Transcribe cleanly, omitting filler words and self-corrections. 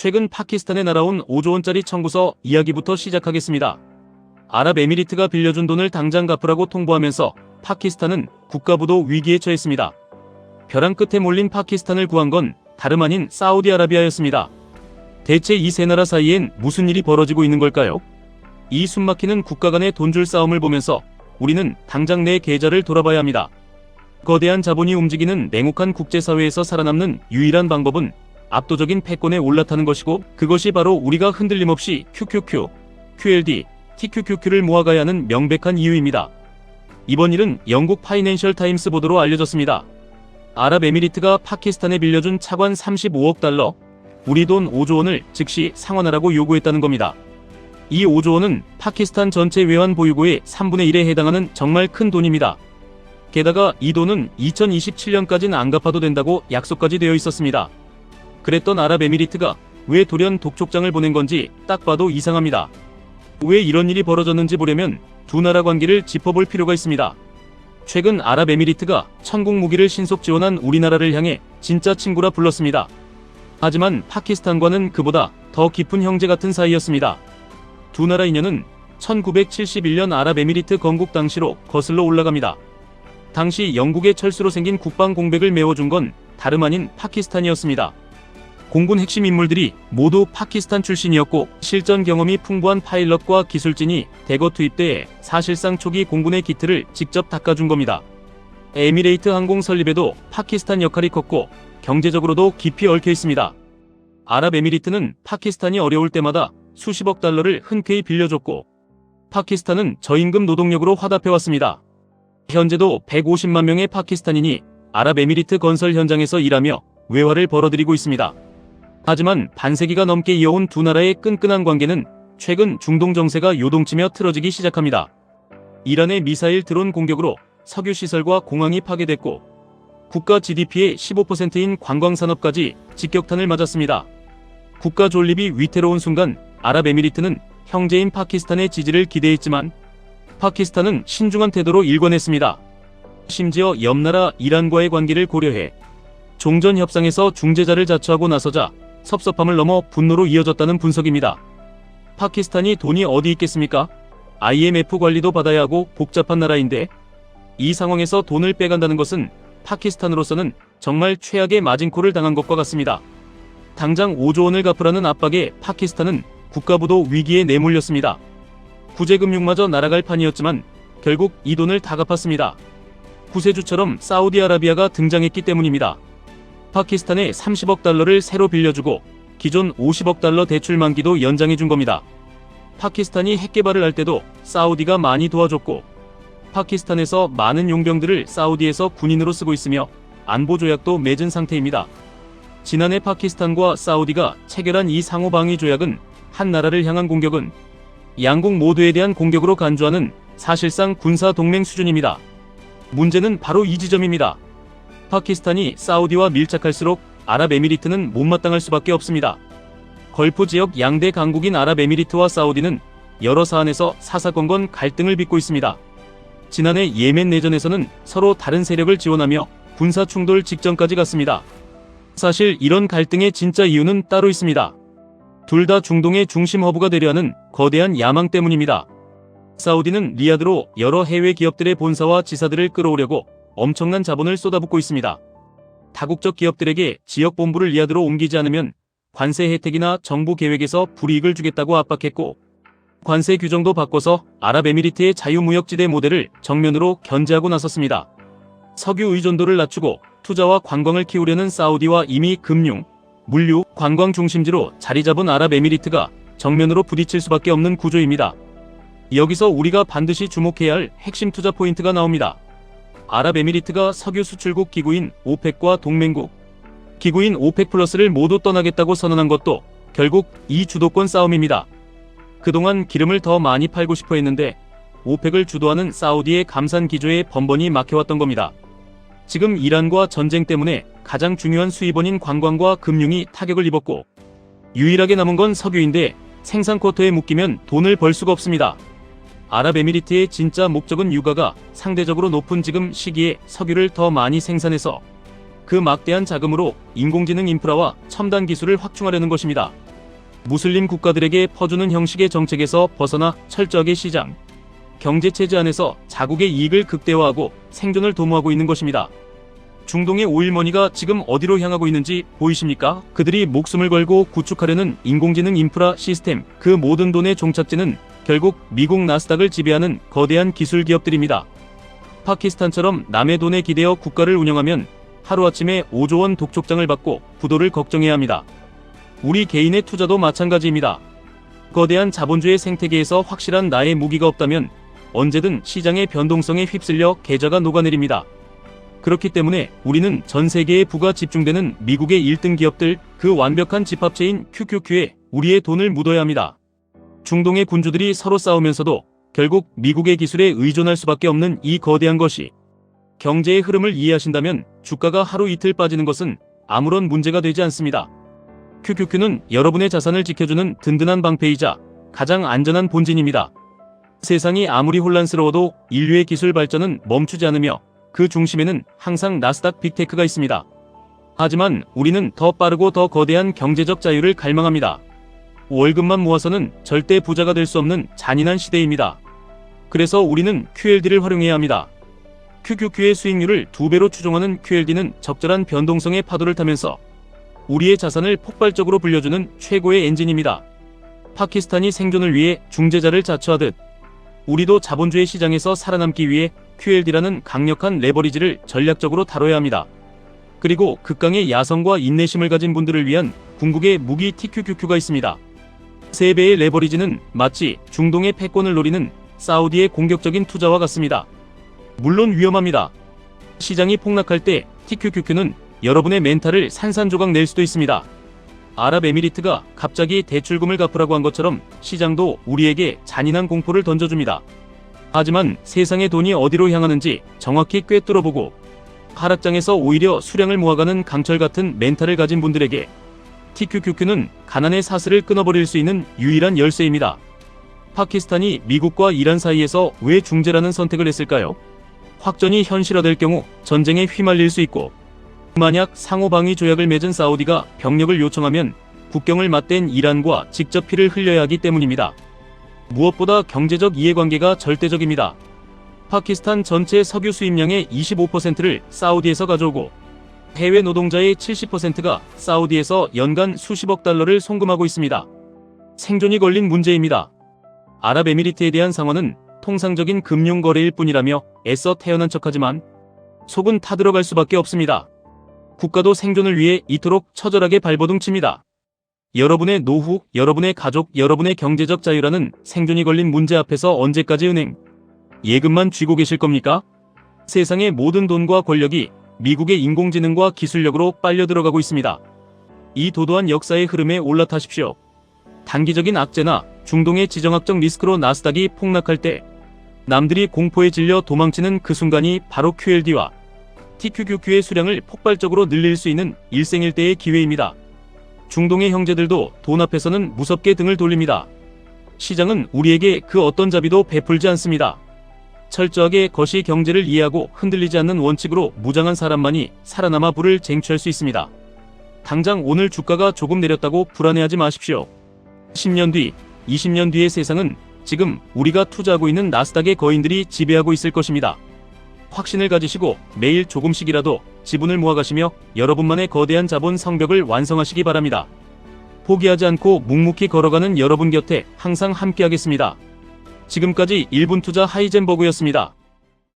최근 파키스탄에 날아온 5조 원짜리 청구서 이야기부터 시작하겠습니다. 아랍에미리트가 빌려준 돈을 당장 갚으라고 통보하면서 파키스탄은 국가부도 위기에 처했습니다. 벼랑 끝에 몰린 파키스탄을 구한 건 다름 아닌 사우디아라비아였습니다. 대체 이 세 나라 사이엔 무슨 일이 벌어지고 있는 걸까요? 이 숨막히는 국가 간의 돈줄 싸움을 보면서 우리는 당장 내 계좌를 돌아봐야 합니다. 거대한 자본이 움직이는 냉혹한 국제사회에서 살아남는 유일한 방법은 압도적인 패권에 올라타는 것이고, 그것이 바로 우리가 흔들림 없이 QQQ, QLD, TQQQ를 모아가야 하는 명백한 이유입니다. 이번 일은 영국 파이낸셜 타임스 보도로 알려졌습니다. 아랍에미리트가 파키스탄에 빌려준 차관 35억 달러, 우리 돈 5조 원을 즉시 상환하라고 요구했다는 겁니다. 이 5조 원은 파키스탄 전체 외환 보유고의 3분의 1에 해당하는 정말 큰 돈입니다. 게다가 이 돈은 2027년까지는 안 갚아도 된다고 약속까지 되어 있었습니다. 그랬던 아랍에미리트가 왜 돌연 독촉장을 보낸 건지 딱 봐도 이상합니다. 왜 이런 일이 벌어졌는지 보려면 두 나라 관계를 짚어볼 필요가 있습니다. 최근 아랍에미리트가 천국 무기를 신속 지원한 우리나라를 향해 진짜 친구라 불렀습니다. 하지만 파키스탄과는 그보다 더 깊은 형제 같은 사이였습니다. 두 나라 인연은 1971년 아랍에미리트 건국 당시로 거슬러 올라갑니다. 당시 영국의 철수로 생긴 국방 공백을 메워준 건 다름 아닌 파키스탄이었습니다. 공군 핵심 인물들이 모두 파키스탄 출신이었고, 실전 경험이 풍부한 파일럿과 기술진이 대거 투입돼 사실상 초기 공군의 기틀을 직접 닦아준 겁니다. 에미레이트 항공 설립에도 파키스탄 역할이 컸고, 경제적으로도 깊이 얽혀 있습니다. 아랍에미리트는 파키스탄이 어려울 때마다 수십억 달러를 흔쾌히 빌려줬고, 파키스탄은 저임금 노동력으로 화답해왔습니다. 현재도 150만 명의 파키스탄인이 아랍에미리트 건설 현장에서 일하며 외화를 벌어들이고 있습니다. 하지만 반세기가 넘게 이어온 두 나라의 끈끈한 관계는 최근 중동 정세가 요동치며 틀어지기 시작합니다. 이란의 미사일 드론 공격으로 석유 시설과 공항이 파괴됐고, 국가 GDP의 15%인 관광산업까지 직격탄을 맞았습니다. 국가 존립이 위태로운 순간 아랍에미리트는 형제인 파키스탄의 지지를 기대했지만 파키스탄은 신중한 태도로 일관했습니다. 심지어 옆나라 이란과의 관계를 고려해 종전 협상에서 중재자를 자처하고 나서자 섭섭함을 넘어 분노로 이어졌다는 분석입니다. 파키스탄이 돈이 어디 있겠습니까? IMF 관리도 받아야 하고 복잡한 나라인데, 이 상황에서 돈을 빼간다는 것은 파키스탄으로서는 정말 최악의 마진콜을 당한 것과 같습니다. 당장 5조 원을 갚으라는 압박에 파키스탄은 국가부도 위기에 내몰렸습니다. 구제금융마저 날아갈 판이었지만 결국 이 돈을 다 갚았습니다. 구세주처럼 사우디아라비아가 등장했기 때문입니다. 파키스탄에 30억 달러를 새로 빌려주고 기존 50억 달러 대출 만기도 연장해준 겁니다. 파키스탄이 핵 개발을 할 때도 사우디가 많이 도와줬고, 파키스탄에서 많은 용병들을 사우디에서 군인으로 쓰고 있으며 안보조약도 맺은 상태입니다. 지난해 파키스탄과 사우디가 체결한 이 상호방위 조약은 한 나라를 향한 공격은 양국 모두에 대한 공격으로 간주하는 사실상 군사 동맹 수준입니다. 문제는 바로 이 지점입니다. 파키스탄이 사우디와 밀착할수록 아랍에미리트는 못마땅할 수밖에 없습니다. 걸프 지역 양대 강국인 아랍에미리트와 사우디는 여러 사안에서 사사건건 갈등을 빚고 있습니다. 지난해 예멘 내전에서는 서로 다른 세력을 지원하며 군사 충돌 직전까지 갔습니다. 사실 이런 갈등의 진짜 이유는 따로 있습니다. 둘 다 중동의 중심 허브가 되려 하는 거대한 야망 때문입니다. 사우디는 리야드로 여러 해외 기업들의 본사와 지사들을 끌어오려고 엄청난 자본을 쏟아붓고 있습니다. 다국적 기업들에게 지역 본부를 리야드로 옮기지 않으면 관세 혜택이나 정부 계획에서 불이익을 주겠다고 압박했고, 관세 규정도 바꿔서 아랍에미리트의 자유무역지대 모델을 정면으로 견제하고 나섰습니다. 석유 의존도를 낮추고 투자와 관광을 키우려는 사우디와 이미 금융, 물류, 관광 중심지로 자리 잡은 아랍에미리트가 정면으로 부딪힐 수밖에 없는 구조입니다. 여기서 우리가 반드시 주목해야 할 핵심 투자 포인트가 나옵니다. 아랍에미리트가 석유 수출국 기구인 오펙과 동맹국, 기구인 오펙 플러스를 모두 떠나겠다고 선언한 것도 결국 이 주도권 싸움입니다. 그동안 기름을 더 많이 팔고 싶어 했는데 오펙을 주도하는 사우디의 감산 기조에 번번이 막혀왔던 겁니다. 지금 이란과 전쟁 때문에 가장 중요한 수입원인 관광과 금융이 타격을 입었고, 유일하게 남은 건 석유인데 생산 쿼터에 묶이면 돈을 벌 수가 없습니다. 아랍에미리트의 진짜 목적은 유가가 상대적으로 높은 지금 시기에 석유를 더 많이 생산해서 그 막대한 자금으로 인공지능 인프라와 첨단 기술을 확충하려는 것입니다. 무슬림 국가들에게 퍼주는 형식의 정책에서 벗어나 철저하게 시장, 경제체제 안에서 자국의 이익을 극대화하고 생존을 도모하고 있는 것입니다. 중동의 오일머니가 지금 어디로 향하고 있는지 보이십니까? 그들이 목숨을 걸고 구축하려는 인공지능 인프라 시스템, 그 모든 돈의 종착지는 결국 미국 나스닥을 지배하는 거대한 기술 기업들입니다. 파키스탄처럼 남의 돈에 기대어 국가를 운영하면 하루아침에 5조 원 독촉장을 받고 부도를 걱정해야 합니다. 우리 개인의 투자도 마찬가지입니다. 거대한 자본주의 생태계에서 확실한 나의 무기가 없다면 언제든 시장의 변동성에 휩쓸려 계좌가 녹아내립니다. 그렇기 때문에 우리는 전 세계의 부가 집중되는 미국의 1등 기업들, 그 완벽한 집합체인 QQQ에 우리의 돈을 묻어야 합니다. 중동의 군주들이 서로 싸우면서도 결국 미국의 기술에 의존할 수밖에 없는 이 거대한 것이, 경제의 흐름을 이해하신다면 주가가 하루 이틀 빠지는 것은 아무런 문제가 되지 않습니다. QQQ는 여러분의 자산을 지켜주는 든든한 방패이자 가장 안전한 본진입니다. 세상이 아무리 혼란스러워도 인류의 기술 발전은 멈추지 않으며 그 중심에는 항상 나스닥 빅테크가 있습니다. 하지만 우리는 더 빠르고 더 거대한 경제적 자유를 갈망합니다. 월급만 모아서는 절대 부자가 될 수 없는 잔인한 시대입니다. 그래서 우리는 QLD를 활용해야 합니다. QQQ의 수익률을 2배로 추종하는 QLD는 적절한 변동성의 파도를 타면서 우리의 자산을 폭발적으로 불려주는 최고의 엔진입니다. 파키스탄이 생존을 위해 중재자를 자처하듯 우리도 자본주의 시장에서 살아남기 위해 QLD라는 강력한 레버리지를 전략적으로 다뤄야 합니다. 그리고 극강의 야성과 인내심을 가진 분들을 위한 궁극의 무기 TQQQ가 있습니다. 3배의 레버리지는 마치 중동의 패권을 노리는 사우디의 공격적인 투자와 같습니다. 물론 위험합니다. 시장이 폭락할 때 TQQQ는 여러분의 멘탈을 산산조각 낼 수도 있습니다. 아랍에미리트가 갑자기 대출금을 갚으라고 한 것처럼 시장도 우리에게 잔인한 공포를 던져줍니다. 하지만 세상의 돈이 어디로 향하는지 정확히 꿰뚫어보고 하락장에서 오히려 수량을 모아가는 강철 같은 멘탈을 가진 분들에게 TQQQ는 가난의 사슬을 끊어버릴 수 있는 유일한 열쇠입니다. 파키스탄이 미국과 이란 사이에서 왜 중재라는 선택을 했을까요? 확전이 현실화될 경우 전쟁에 휘말릴 수 있고, 만약 상호방위 조약을 맺은 사우디가 병력을 요청하면 국경을 맞댄 이란과 직접 피를 흘려야 하기 때문입니다. 무엇보다 경제적 이해관계가 절대적입니다. 파키스탄 전체 석유 수입량의 25%를 사우디에서 가져오고 해외 노동자의 70%가 사우디에서 연간 수십억 달러를 송금하고 있습니다. 생존이 걸린 문제입니다. 아랍에미리트에 대한 상황은 통상적인 금융 거래일 뿐이라며 애써 태연한 척하지만 속은 타들어갈 수밖에 없습니다. 국가도 생존을 위해 이토록 처절하게 발버둥칩니다. 여러분의 노후, 여러분의 가족, 여러분의 경제적 자유라는 생존이 걸린 문제 앞에서 언제까지 은행, 예금만 쥐고 계실 겁니까? 세상의 모든 돈과 권력이 미국의 인공지능과 기술력으로 빨려 들어가고 있습니다. 이 도도한 역사의 흐름에 올라타십시오. 단기적인 악재나 중동의 지정학적 리스크로 나스닥이 폭락할 때 남들이 공포에 질려 도망치는 그 순간이 바로 QLD와 TQQQ의 수량을 폭발적으로 늘릴 수 있는 일생일대의 기회입니다. 중동의 형제들도 돈 앞에서는 무섭게 등을 돌립니다. 시장은 우리에게 그 어떤 자비도 베풀지 않습니다. 철저하게 거시 경제를 이해하고 흔들리지 않는 원칙으로 무장한 사람만이 살아남아 부를 쟁취할 수 있습니다. 당장 오늘 주가가 조금 내렸다고 불안해하지 마십시오. 10년 뒤, 20년 뒤의 세상은 지금 우리가 투자하고 있는 나스닥의 거인들이 지배하고 있을 것입니다. 확신을 가지시고 매일 조금씩이라도 지분을 모아가시며 여러분만의 거대한 자본 성벽을 완성하시기 바랍니다. 포기하지 않고 묵묵히 걸어가는 여러분 곁에 항상 함께하겠습니다. 지금까지 1분 투자 하이젠버그였습니다.